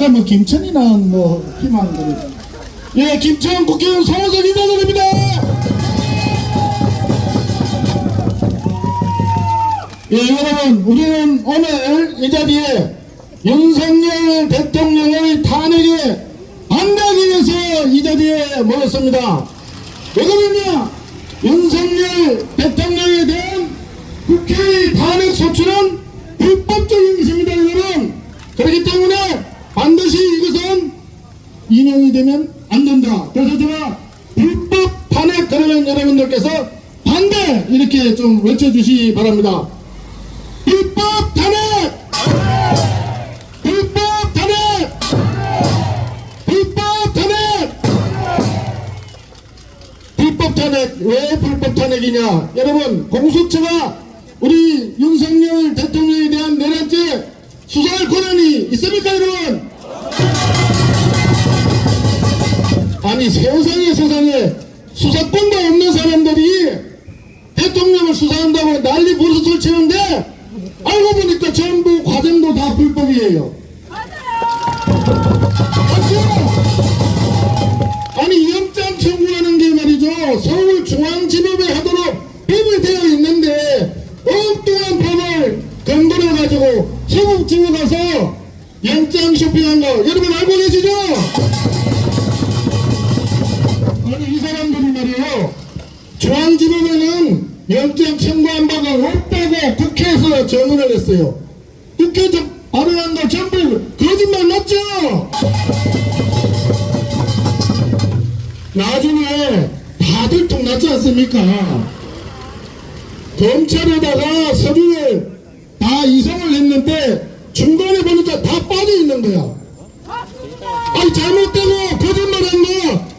아까 뭐 김천이 나온 뭐 희망들이. 예, 김천 국회의원 송호석 인사드립니다. 예, 여러분, 우리는 오늘 이 자리에 윤석열 대통령의 탄핵에 반대하기 위해서 이 자리에 모였습니다. 왜 그러냐? 윤석열 대통령에 대한 국회의 탄핵 소추는 불법적인 것입니다, 여러분. 그렇기 때문에 반드시 이것은 인용이 되면 안 된다. 그래서 제가 불법 탄핵, 그러면 여러분들께서 반대 이렇게 좀 외쳐주시기 바랍니다. 불법 탄핵! 불법 탄핵! 불법 탄핵! 불법 탄핵, 왜 불법 탄핵이냐? 여러분, 공수처가 우리 윤석열 대통령에 대한 내란죄 수사할 권한이 있습니까, 여러분? 아니, 세상에 수사권도 없는 사람들이 대통령을 수사한다고 난리 버릇을 치는데 알고 보니까 전부 과정도 다 불법이에요. 맞죠? 아니, 영장 청구하는 게 말이죠, 서울중앙지법에 하도록 법이 되어 있는데 엉뚱한 법을 건드려 가지고 서북지구 가서 영장 쇼핑한 거 여러분 알고 계시죠? 아니, 이 사람들이 말이에요, 중앙지법에는 영장 청구한 바가 없다고 국회에서 정의를 했어요. 국회에서 발언한 거 전부 거짓말 맞죠? 나중에 다 들통났지 않습니까? 검찰에다가 서류를 다 이송을 했는데 중간에 보니까 다 빠져있는 거야. 아니, 잘못되고 거짓말한 거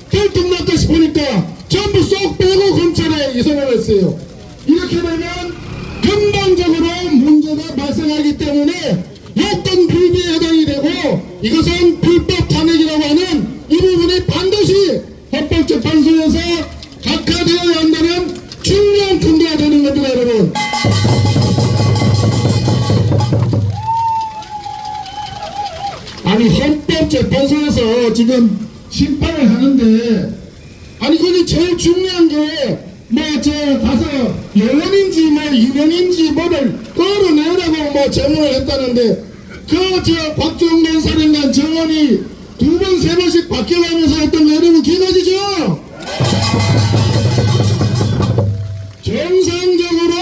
들통났다 싶으니까 전부 쏙 빼고 검찰에 이송을 했어요. 이렇게 되면 근본적으로 문제가 발생하기 때문에 요건 불비에 해당이 되고 이것은 불법 탄핵이라고 하는 이 부분이 반드시 헌법재판소에서 각하되어야 한다는 중요한 근거가 되는 겁니다, 여러분. 아니, 헌법재판소에서 지금 심판을 하는데, 아니, 거기 제일 중요한 게 뭐 저 가서 영원인지 뭐 유년인지 뭐를 끌어내라고 뭐 정언을 했다는데, 그 저 곽종건 사령관 정언이 2번 3번씩 바뀌어가면서 했던 거 여러분 기억하시죠? 정상적으로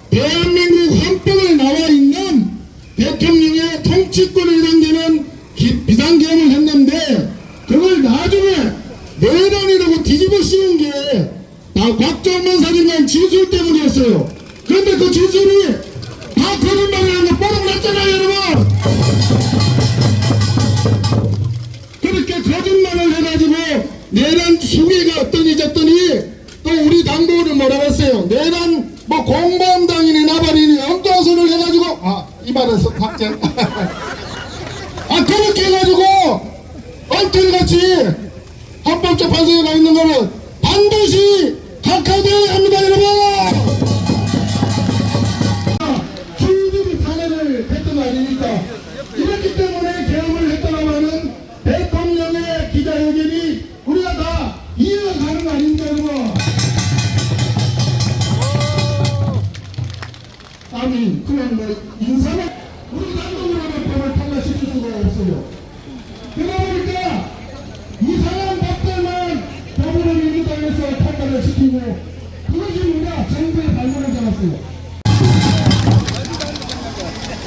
대한민국 헌법에 나와 있는 대통령의 통치권이라는 데는 비상계엄을 했는데, 그걸 나중에 내란이라고 뒤집어 씌운 게 다 곽종건 사령관 진술 때문이었어요. 그런데 그 진술이 다 거짓말이라는 거 뻔히 났잖아요, 여러분. 그렇게 거짓말을 해가지고 내란 수괴가 어떠니 저떠니 또 우리 당부를 뭐라고 했어요? 내란 뭐 공범당이니 나발이니 엉뚱한 소리를 해가지고 이 말에서 확정 그렇게 해가지고 엉터리같이 헌법재판소에 가 있는 거는 반드시 각하되어야 합니다, 여러분. 탄핵을 했던 거 아닙니까? 이렇기 때문에 계엄을 했다고 하는 대통령의 기자회견이 우리가 다 이해가 가는 거 아닙니까, 여러분? 아니, 그냥 뭐 인사는 우리 당국으로는 법을 탄핵시킬 수가 없어요. 그러다 보니까 이상한 법들만 더불어민주당에서 탄핵을 시키고, 그것이 우리가 정부의 발목을 잡았어요.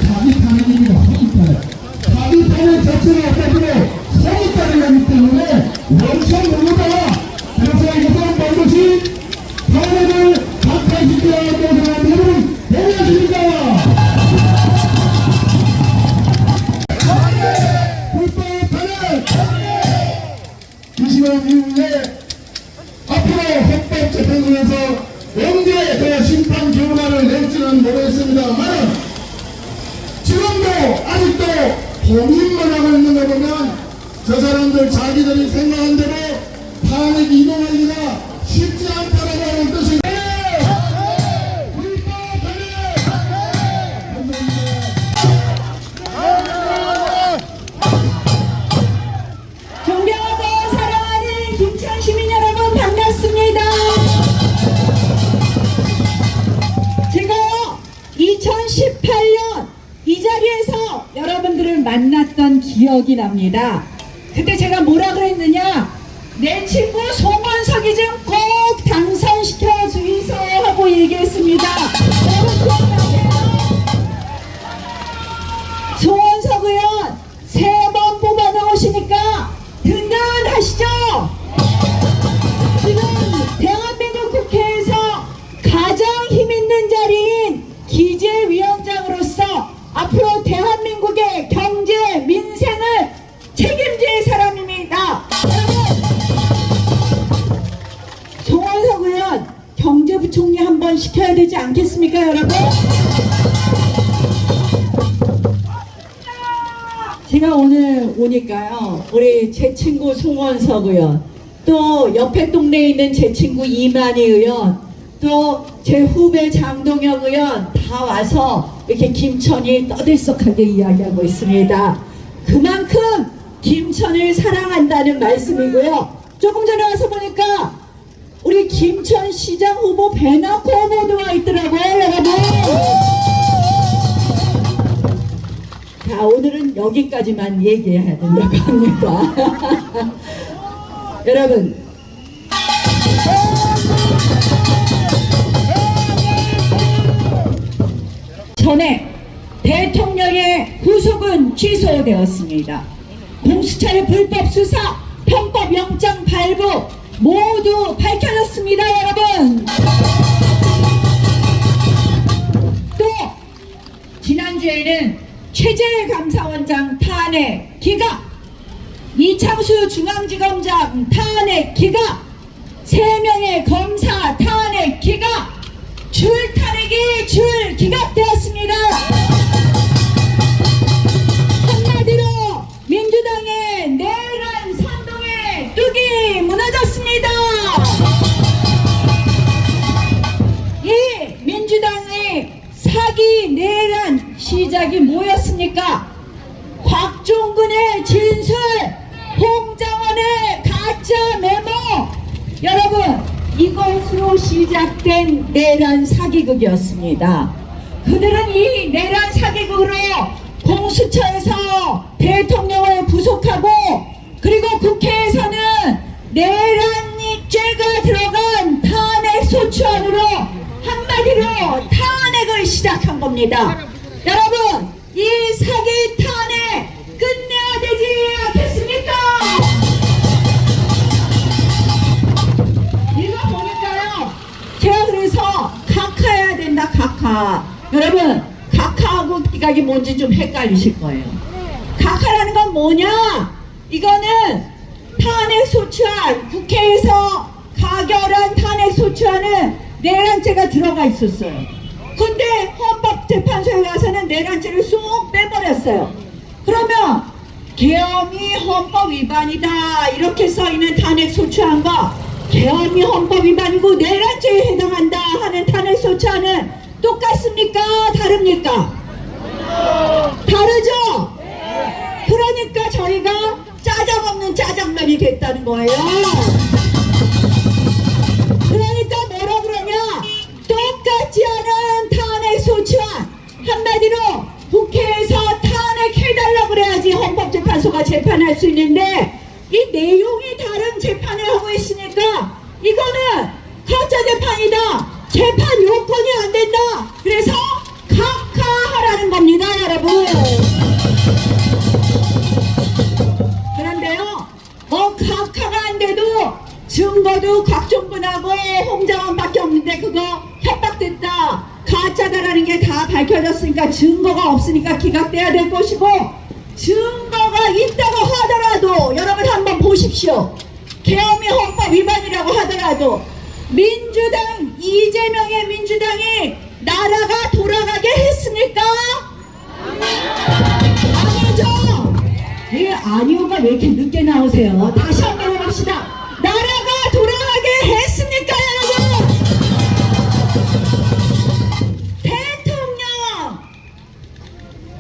자기 탄핵입니다. 자기 탄핵. 자기 탄핵 자체가 없다고 성이 따르기 때문에 원천 모르다가, 그래서 이것은 반드시 탄핵을 각하시켜야 한다고 생각하는 여러분 동의하십니까? 불법 탄핵! 20년 이후에 앞으로 헌법재판소에서 언제 그 심판 결과를 낼지는 모르겠습니다만, 지금도 아직도 고민만 하고 있는 거 보면 저 사람들 자기들이 생각한 대로 탄핵 이동하기가 쉽지 않다라고 하는 뜻이 만났던 기억이 납니다. 그때 제가 뭐라 그랬느냐, 내 친구 송원석이 좀 꼭 당선시켜 주이소 하고 얘기했습니다. 여러분 기억나세요? 송원석 의원 3번 뽑아 나오시니까 든든하시죠? 지금 대한민국 국회에서 가장 힘 있는 자리인 기재위원장으로서 앞으로 대한민국의 경제, 민생을 책임질 사람입니다. 여러분, 송원석 의원 경제부총리 한번 시켜야 되지 않겠습니까, 여러분? 제가 오늘 오니까요, 우리 제 친구 송원석 의원, 또 옆에 동네에 있는 제 친구 이만희 의원, 또 제 후배 장동혁 의원 다 와서 이렇게 김천이 떠들썩하게 이야기하고 있습니다. 그만큼 김천을 사랑한다는 말씀이고요. 조금 전에 와서 보니까 우리 김천시장 후보 배너코 후보도 와 있더라고요, 여러분. 자, 오늘은 여기까지만 얘기해야 된다고 합니다. 여러분, 전에 대통령의 구속은 취소되었습니다. 공수처의 불법 수사, 편법 영장 발부 모두 밝혀졌습니다, 여러분. 또 지난주에는 최재해 감사원장 탄핵 기각, 이창수 중앙지검장 탄핵 기각, 3명의 검사 탄핵 기각, 줄탄핵이 기각되었습니다. 한마디로 민주당의 내란 선동의 뚝이 무너졌습니다. 이 민주당의 사기 내란 시작이 뭐였습니까? 곽종근의 진술, 홍장원의 가짜 메모. 여러분, 이것으로 시작된 내란 사기극이었습니다. 그들은 이 내란 사기극으로 공수처에서 대통령을 구속하고, 그리고 국회에서는 내란죄가 들어간 탄핵 소추안으로 한마디로 탄핵을 시작한 겁니다. 여러분, 이 사기 탄핵 끝내야 되지 않겠습니까? 이거 보니까요, 제가 그래서 각하해야 된다, 각하. 여러분, 각하하고 기각이 뭔지 좀 헷갈리실 거예요. 각하라는 건 뭐냐? 이거는 탄핵 소추안, 국회에서 가결한 탄핵 소추안은 내란죄가 들어가 있었어요. 근데 헌법재판소에 가서는 내란죄를 쏙 빼버렸어요. 그러면 계엄이 헌법 위반이다 이렇게 써있는 탄핵 소추안과 계엄이 헌법 위반이고 내란죄에 해당한다 하는 탄핵 소추안은 똑같습니까? 다릅니까? 다르죠? 그러니까 저희가 짜장 없는 짜장면이 됐다는 거예요. 그러니까 뭐라 그러냐? 똑같지 않은 탄핵 소추안, 한마디로 국회에서 탄핵해달라고 그래야지 헌법재판소가 재판할 수 있는데, 이 내용이 다른 재판을 하고 있으니까 이거는 가짜 재판이다, 재판 요건이 안 된다, 그래서 각하하라는 겁니다, 여러분. 그런데요, 각하가 안 돼도 증거도 곽종근하고 홍장원밖에 없는데 그거 협박됐다, 가짜다라는 게 다 밝혀졌으니까 증거가 없으니까 기각돼야 될 것이고, 증거가 있다고 하더라도 여러분 한번 보십시오. 계엄이 헌법 위반이라고 하더라도 민주당, 이재명의 민주당이 나라가 돌아가게 했습니까? 아니죠. 예, 아니오가 왜 이렇게 늦게 나오세요? 다시 한번 해봅시다. 나라가 돌아가게 했습니까, 여러분? 대통령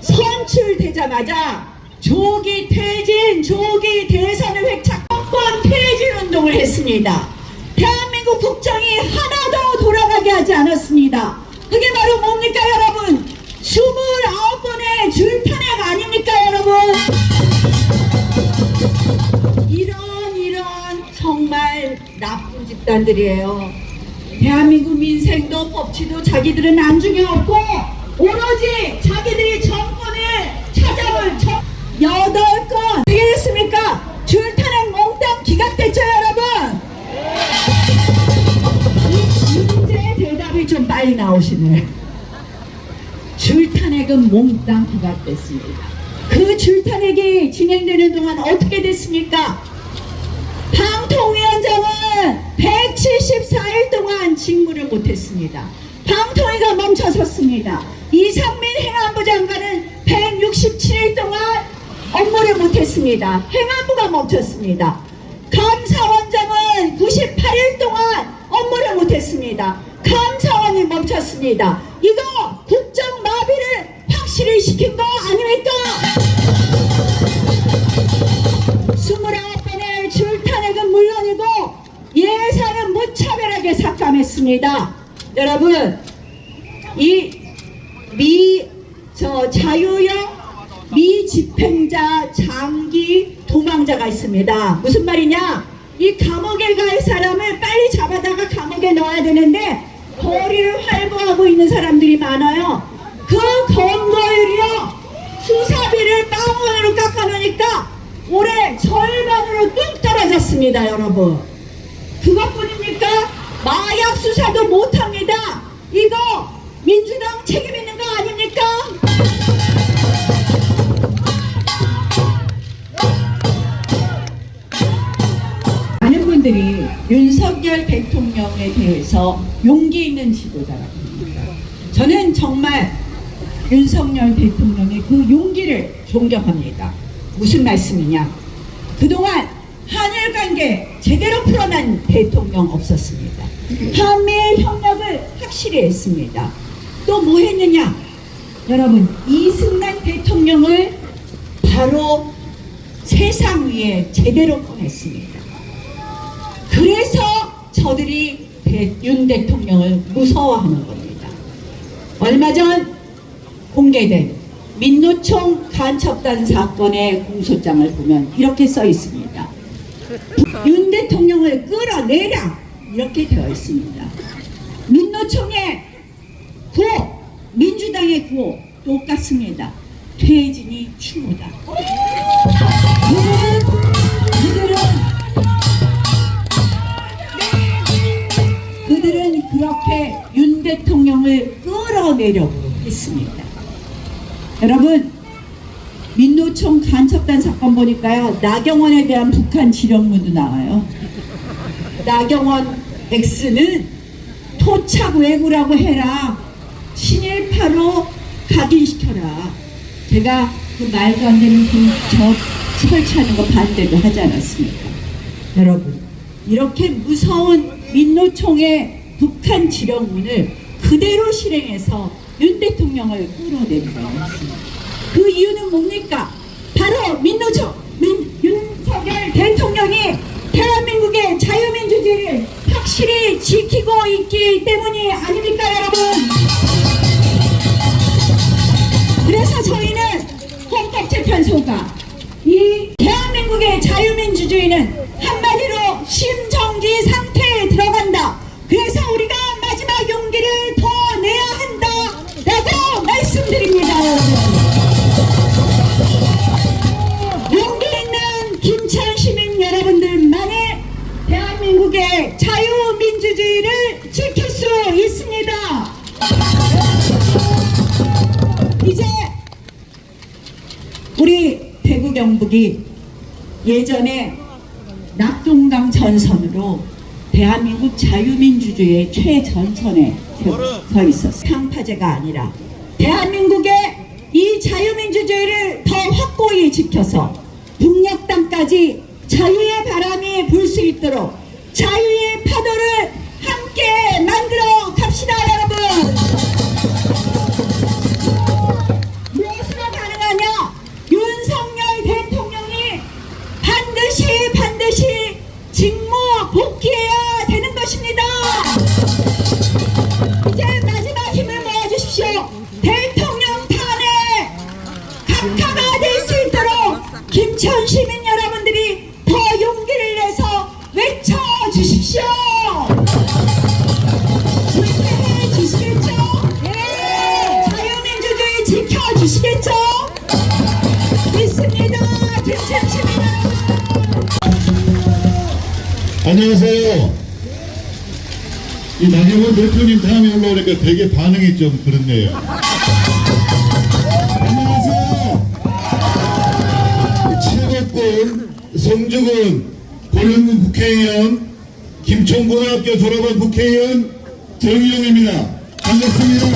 선출되자마자 조기 퇴진, 조기 대선을 획착, 정권 퇴진 운동을 했습니다. 대한민국 국정이 하나도 돌아가게 하지 않았습니다. 그게 바로 뭡니까, 여러분? 29번의 줄탄핵 아닙니까, 여러분? 이런 정말 나쁜 집단들이에요. 대한민국 민생도 법치도 자기들은 안중에 없고 오로지 자기들이 정권을 찾아올 8건 어떻게 됐습니까? 줄타는 몽땅 기각됐죠 여러분? 이 문제의 대답이 좀 빨리 나오시네. 줄탄핵은 몽땅 기각됐습니다. 그 줄탄핵이 진행되는 동안 어떻게 됐습니까? 방통위원장은 174일 동안 직무를 못했습니다. 방통위가 멈춰섰습니다. 이상민 행안부 장관은 167일 동안 업무를 못했습니다. 행안부가 멈췄습니다. 감사원장은 98일 동안 업무를 못했습니다. 감사원이 멈췄습니다. 이거 국정 마비를 확실히 시킨 거 아닙니까? 29번의 줄탄핵은 물론이고 예산은 무차별하게 삭감했습니다. 여러분, 이 자유형 미집행자 장기 도망자가 있습니다. 무슨 말이냐? 이 감옥에 갈 사람을 빨리 잡아다가 감옥에 넣어야 되는데 거리를 활보하고 있는 사람들이 많아요. 그 검거율이요, 수사비를 빵원으로 깎아놓으니까 올해 절반으로 뚝 떨어졌습니다. 여러분, 그것뿐입니까? 마약 수사도 못합니다. 이거 민주당 책임 있는 거 아닙니까? 많은 분들이 윤석열 대통령에 대해서 용기 있는 지도자라고 합니다. 저는 정말 윤석열 대통령의 그 용기를 존경합니다. 무슨 말씀이냐? 그동안 한일 관계 제대로 풀어난 대통령 없었습니다. 한미일 협력을 확실히 했습니다. 또 뭐 했느냐? 여러분, 이승만 대통령을 바로 세상 위에 제대로 꺼냈습니다. 그래서 저들이 윤 대통령을 무서워하는 겁니다. 얼마 전 공개된 민노총 간첩단 사건의 공소장을 보면 이렇게 써 있습니다. 윤 대통령을 끌어내라, 이렇게 되어 있습니다. 민노총의 구호, 민주당의 구호 똑같습니다. 퇴진이 추모다. 그들은 그렇게 윤 대통령을 끌어내려고 했습니다. 여러분, 민노총 간첩단 사건 보니까요, 나경원에 대한 북한 지령문도 나와요. 나경원 X는 토착 왜구라고 해라, 친일파로 각인시켜라. 제가 그 말도 안 되는 저 설치하는 거 반대도 하지 않았습니까? 여러분, 이렇게 무서운 민노총의 북한 지령문을 그대로 실행해서 윤 대통령을 끌어내는 거였습니다. 그 이유는 뭡니까? 바로 민노총, 윤석열 대통령이 대한민국의 자유민주주의를 확실히 지키고 있기 때문이 아닙니까, 여러분? 그래서 저희는 헌법재판소가 이 대한민국의 자유민주주의는 한마디로 심정지 상태에 들어간다. 그래서 우리가 마지막 용기를 더 내야 한다라고 말씀드립니다, 여러분. 용기 있는 김천 시민 여러분들만이 대한민국의 자유민주주의를 지킬 수 있습니다. 이제 우리 대구 경북이 예전에 낙동강 전선으로 대한민국 자유민주주의의 최전선에 서 있었어요. 상파제가 아니라 대한민국의 이 자유민주주의를 더 확고히 지켜서 북녘 땅까지 자유의 바람이 불 수 있도록 자유의 파도를 함께 만들어 갑시다, 여러분. 무엇으로 가능하냐? 윤석열 대통령이 반드시 직무 복귀해야 되는 것입니다. 이제 마지막 힘을 모아주십시오. 대통령 탄핵 각하가 될 수 있도록 안녕하세요. 이 나경원 대표님 다음에 올라오니까 되게 반응이 좀 그렇네요. 안녕하세요. 최고권 성주군 고령군 국회의원 김천고등학교 졸업한 국회의원 정의용입니다. 반갑습니다.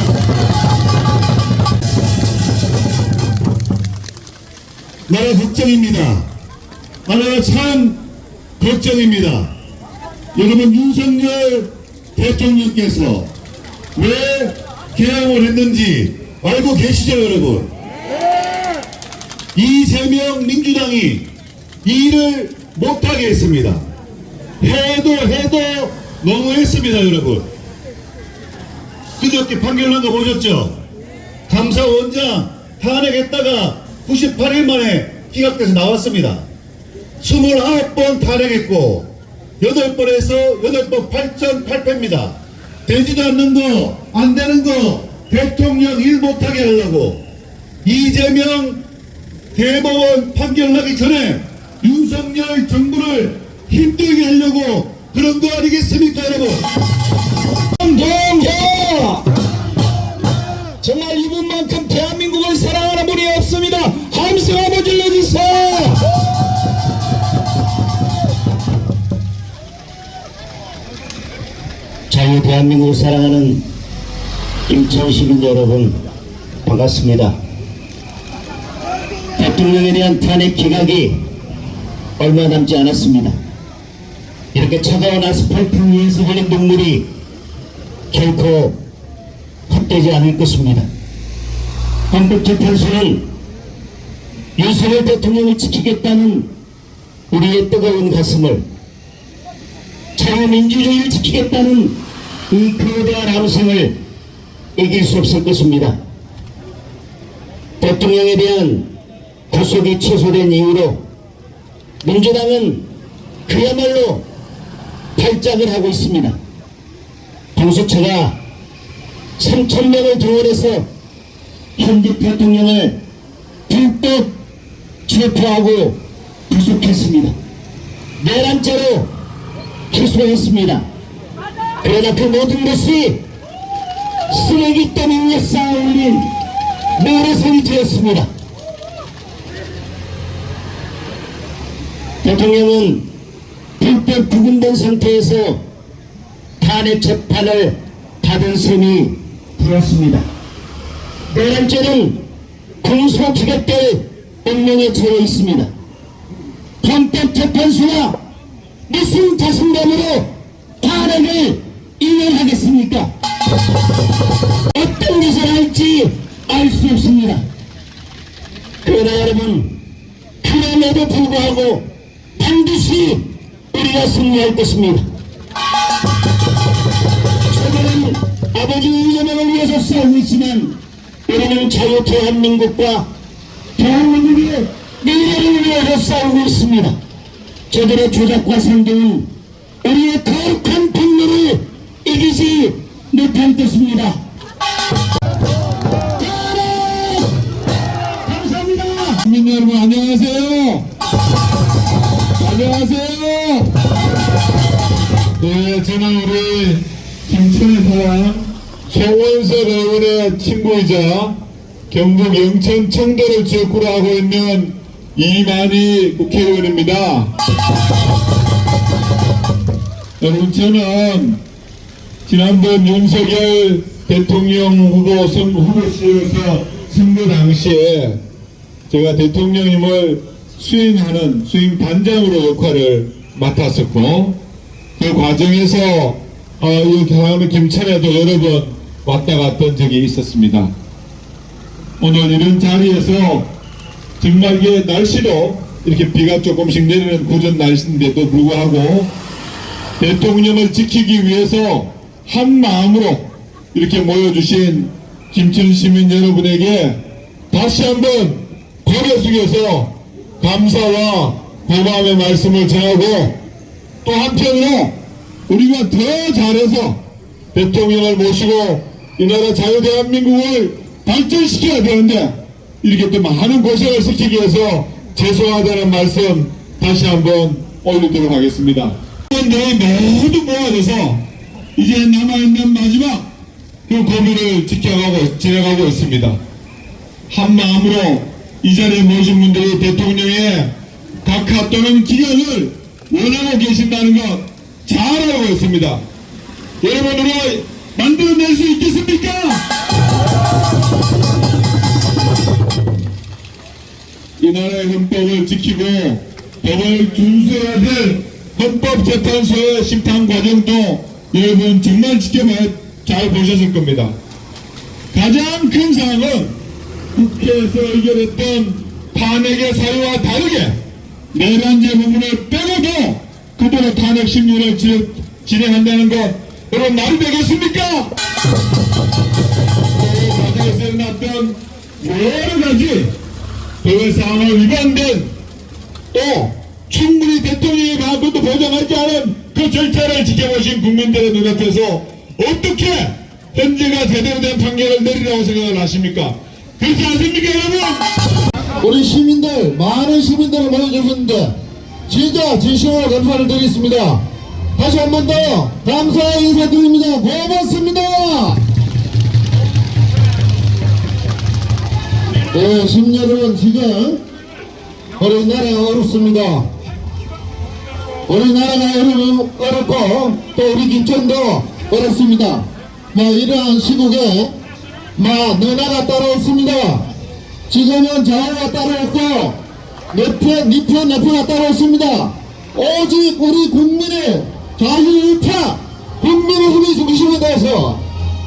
나라 걱정입니다. 나라가 참 걱정입니다. 여러분, 윤석열 대통령께서 왜 개항을 했는지 알고 계시죠, 여러분? 이재명 민주당이 일을 못하게 했습니다. 해도 너무했습니다, 여러분. 그저께 판결 난 거 보셨죠? 감사원장 탄핵했다가 98일 만에 기각돼서 나왔습니다. 29번 탄핵했고 8번에서 8번 8전 8패입니다. 되지도 않는 거, 안 되는 거 대통령 일 못하게 하려고 이재명 대법원 판결 나기 전에 윤석열 정부를 힘들게 하려고 그런 거 아니겠습니까, 여러분? 정동현! 정말 이분만큼 대한민국을 사랑하는 분이 없습니다. 함성 한번 질러주세요. 자유 대한민국을 사랑하는 인천 시민 여러분, 반갑습니다. 대통령에 대한 탄핵 기각이 얼마 남지 않았습니다. 이렇게 차가운 아스팔트 위에서 흘린 눈물이 결코 헛되지 않을 것입니다. 헌법재판소는 윤석열 대통령을 지키겠다는 우리의 뜨거운 가슴을, 자유민주주의를 지키겠다는 이 거대한 함성을 이길 수 없을 것입니다. 대통령에 대한 구속이 취소된 이후로 민주당은 그야말로 발작을 하고 있습니다. 공수처가 3,000명을 동원해서 현직 대통령을 불법 체포하고 구속했습니다. 내란죄로 기소했습니다. 그러나 그 모든 것이 쓰레기 더미 위에 쌓아올린 모래성이 되었습니다. 대통령은 불법 구금된 상태에서 탄핵 재판을 받은 셈이 불었습니다. 내란죄는 공소기각될 운명에 처해 있습니다. 헌법재판소가 무슨 자신감으로 탄핵을 인용하겠습니까? 어떤 짓을 할지 알 수 없습니다. 그러나 여러분, 그럼에도 불구하고 반드시 우리가 승리할 것입니다. 저들은 아버지 이재명을 위해서 싸우고 있지만 우리는 자유 대한민국과 대한민국의 미래를 위해서 싸우고 있습니다. 저들의 조작과 선동은 우리의 거룩한 분노를 이기지 못할 것입니다. 감사합니다. 국민 여러분, 안녕하세요. 안녕하세요. 네, 저는 우리 김천에 사는 송원석 의원의 친구이자 경북 영천 청도를 지역구로 하고 있는 이만희 국회의원입니다. 여러분, 저는 지난번 윤석열 대통령 후보시에서 선거 당시에 제가 대통령님을 수행 단장으로 역할을 맡았었고, 그 과정에서 이렇게 하는 김천에도 여러 번 왔다 갔던 적이 있었습니다. 오늘 이런 자리에서 정말 이게 날씨도 이렇게 비가 조금씩 내리는 궂은 날씨인데도 불구하고 대통령을 지키기 위해서 한 마음으로 이렇게 모여주신 김천 시민 여러분에게 다시 한번 고개 숙여서 감사와 고마움의 말씀을 전하고, 또 한편으로 우리가 더 잘해서 대통령을 모시고 이 나라 자유 대한민국을 발전시켜야 되는데 이렇게 또 많은 고생을 시키기 위해서 죄송하다는 말씀 다시 한번 올리도록 하겠습니다. 국민들이 모두 모아져서 이제 남아있는 마지막 그 고비를 지나가고 있습니다. 한 마음으로 이 자리에 모신 분들이 대통령의 각하 또는 기각을 원하고 계신다는 것 잘 알고 있습니다. 여러분으로 만들어낼 수 있겠습니까? 이 나라의 헌법을 지키고 법을 준수해야 될 헌법재판소의 심판 과정도 여러분 정말 잘 보셨을 겁니다. 가장 큰 사항은 국회에서 의결했던 탄핵의 사유와 다르게 내란죄 부분을 빼고도 그대로 탄핵 심리를 진행한다는 것 여러분 말이 되겠습니까? 과정에서 일어났던 여러 가지 그 사항을 위반된 또 충분히 대통령의 방법도 보장하지 않은 그 절차를 지켜보신 국민들의 눈앞에서 어떻게 현재가 제대로 된 판결을 내리라고 생각을 하십니까? 그렇지 않습니까 여러분? 우리 시민들, 많은 시민들을 모여주셨는데 진짜 진심으로 감사를 드리겠습니다. 다시 한 번 더 감사 인사드립니다. 고맙습니다. 네, 시민 여러분, 지금 우리나라가 어렵습니다. 우리나라가 어렵고 또 우리 김천도 어렵습니다. 이러한 시국에 너나가 따로 없습니다. 지금은 좌우가 따로 없고 니표가 따로 없습니다. 오직 우리 국민의 자유일파 국민의 힘이 중심이 돼서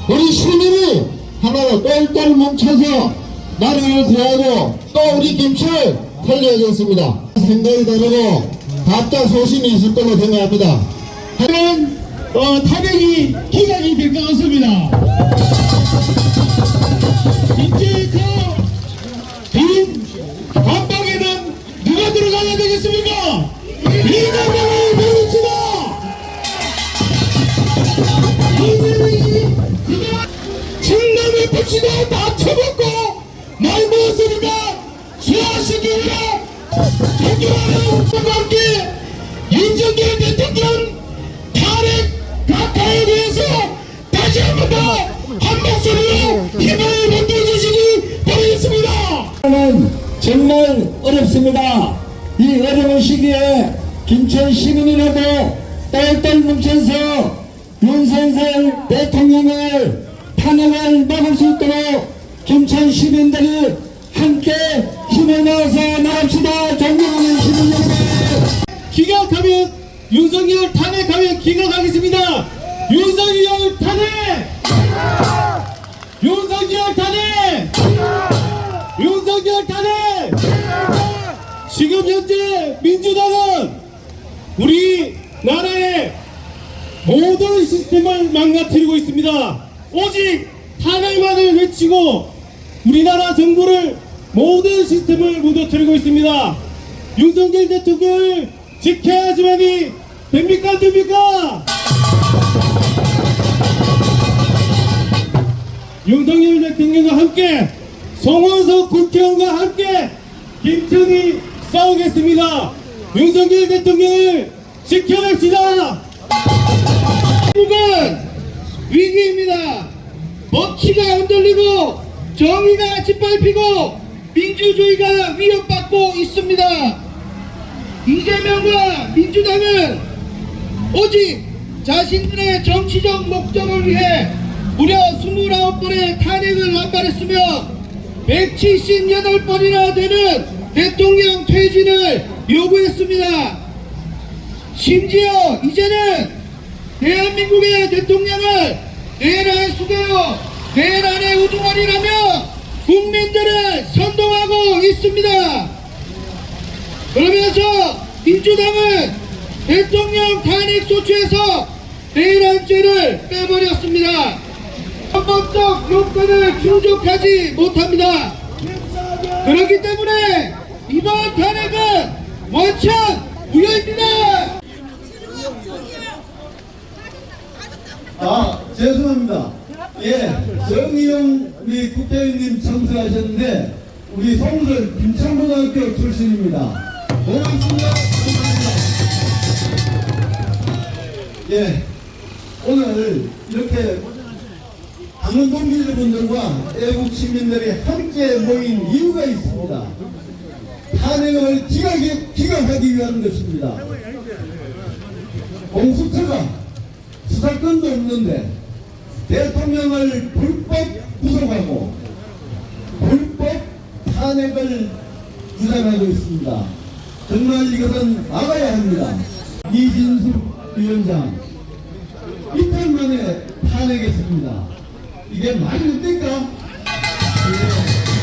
우리 시민이 하나로 똘똘 뭉쳐서 나라를 구하고 또 우리 김치를 살려야겠습니다. 생각이 다르고 각자 소신이 있을 거로 생각합니다. 하지만 탄핵이 기각이 될 것 같습니다. 이제 빈 감방에는 누가 들어가야 되겠습니까? 이재명을 보냅시다. 이재명이 그동안 충남의 부치도 다 쳐먹고 말 먹었으니까 수화시키고 존경하는 국민과 함께 윤석열 대통령 탄핵 각하에 대해서 다시 한 번 더 한 목소리로 힘을 보태주시기 바라겠습니다. 정말 어렵습니다. 이 어려운 시기에 김천 시민이라도 똘똘 뭉쳐서 윤석열 대통령을 탄핵을 막을 수 있도록 김천 시민들이 함께 힘을 모아서 나갑시다. 존경하는 시민 여러분, 기각하면 윤석열 탄핵하면 기각하겠습니다. 윤석열 탄핵! 윤석열 탄핵! 윤석열 탄핵! 지금 현재 민주당은 우리 나라의 모든 시스템을 망가뜨리고 있습니다. 오직 탄핵만을 외치고 우리나라 정부를 모든 시스템을 무너뜨리고 있습니다. 윤석열 대통령을 지켜야지만이 됩니까 안 됩니까? 윤석열 대통령과 함께 송원석 국회의원과 함께 김천이 싸우겠습니다. 윤석열 대통령을 지켜냅시다. 한국은 위기입니다. 법치가 흔들리고 정의가 짓밟히고 민주주의가 위협받고 있습니다. 이재명과 민주당은 오직 자신들의 정치적 목적을 위해 무려 29번의 탄핵을 남발했으며 178번이나 되는 대통령 퇴진을 요구했습니다. 심지어 이제는 대한민국의 대통령을 내란의 수괴요, 내란의 우두머리라며 국민들을 선동하고 있습니다. 그러면서 민주당은 대통령 탄핵 소추에서 내란죄를 빼버렸습니다. 헌법적 요건을 충족하지 못합니다. 그렇기 때문에 이번 탄핵은 원천 무효입니다. 죄송합니다. 정의용 우리 국회의원님 참석하셨는데 우리 송설 김천고등학교 출신입니다. 고맙습니다. 예, 오늘 이렇게 강원 동지분들과 애국 시민들이 함께 모인 이유가 있습니다. 탄핵을 기각하기 위한 것입니다. 공수처가 수사권도 없는데 대통령을 불법 구속하고 불법 탄핵을 주장하고 있습니다. 정말 이것은 막아야 합니다. 이진숙 위원장 이틀 만에 탄핵했습니다. 이게 말이 됩니까? 예.